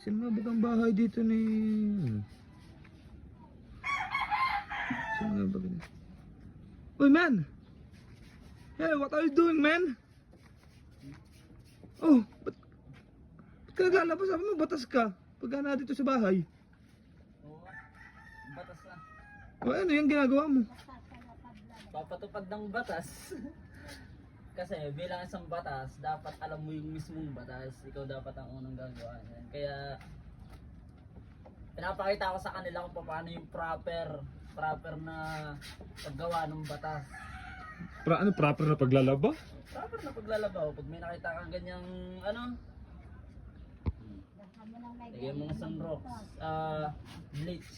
Saan nga ba ang bahay dito ni... Saan nga ba ganito? Uy, man! Hey, what are you doing, man? Oh, ba't ka naglalabas? Sabi mo, batas ka. Pagka na dito sa bahay. Oo, batas na. O ano yung ginagawa mo? Papatupad ng batas. Kasi bilang isang batas, dapat alam mo yung mismong batas. Ikaw dapat ang unang gagawa niyan. Kaya pinapakita ko sa kanila kung paano yung proper na paggawa ng batas. Ano, proper na paglalaba? Proper na paglalabaw. Pag may nakita kang ganyang ano, lagyan mo ng sunrox, bleach.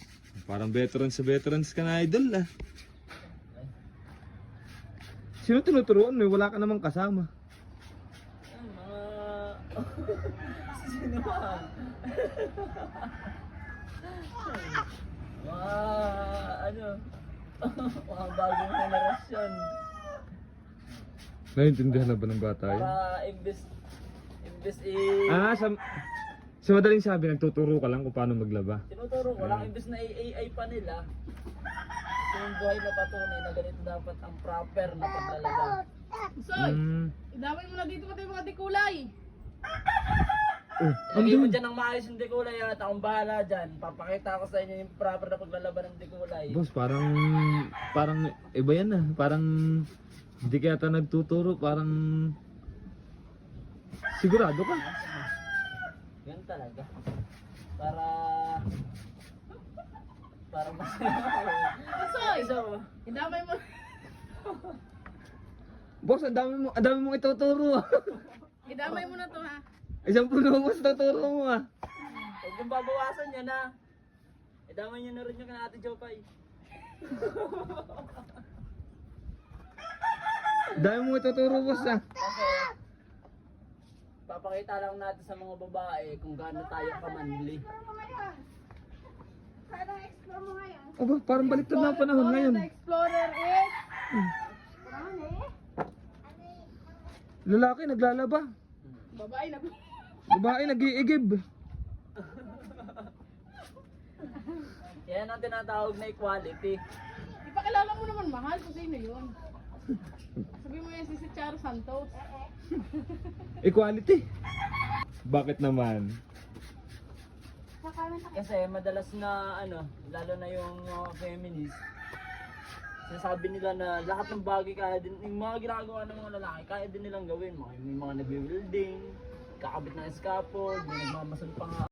Parang veterans ka na, idol ah. Sino tinuturuan mo? Wala ka namang kasama. Yan, mga... Sino ba? Mga... ano... mga bagong generasyon. Naiintindihan na ba ng bata yun? Para imbes Sa madaling sabi, nagtuturo ka lang kung paano maglaba. tinuturo ko lang, imbes na AI pa nila. Yung buhay na patunay na ganito dapat ang proper na paglalaba. Soy, idamay mo na dito pati yung mga dikulay. Oh, Lagay mo dyan ng maayos yung dekulay at akong bahala dyan. Papakita ko sa inyo yung proper na paglalaba ng dekulay. boss, parang iba yan ah. Parang hindi kaya ata nagtuturo, parang sigurado ka. Yan talaga. Para masaya. Soy, So, idamay mo. Boss, ang dami mong ituturo ah. Idamay mo na to ha. Isang puno boss, tuturo mo ah. huwag yung babawasan yan ha. Idamay nyo na rin yung kanati Jopay. Dami mong ituturo boss ah. Kasi, papakita lang natin sa mga babae kung gaano tayo kamanli. Aba, parang baliktad na ang panahon ngayon. The Explorer is... Lalaki naglalaba. Babae na. Babae nag-iigib. Yan ang tinatawag na equality. Ipakilala mo naman mahal kung sino yun. Sabi mo yan si Charo Santos. Equality. Bakit naman? Kasi madalas na ano, lalo na yung mga feminist, sinasabi nila na lahat ng bagay kaya din, yung mga ginagawa ng mga lalaki, kaya din nilang gawin. May mga nagwi-welding, kakabit ng scaffold, may nagmamasan pa nga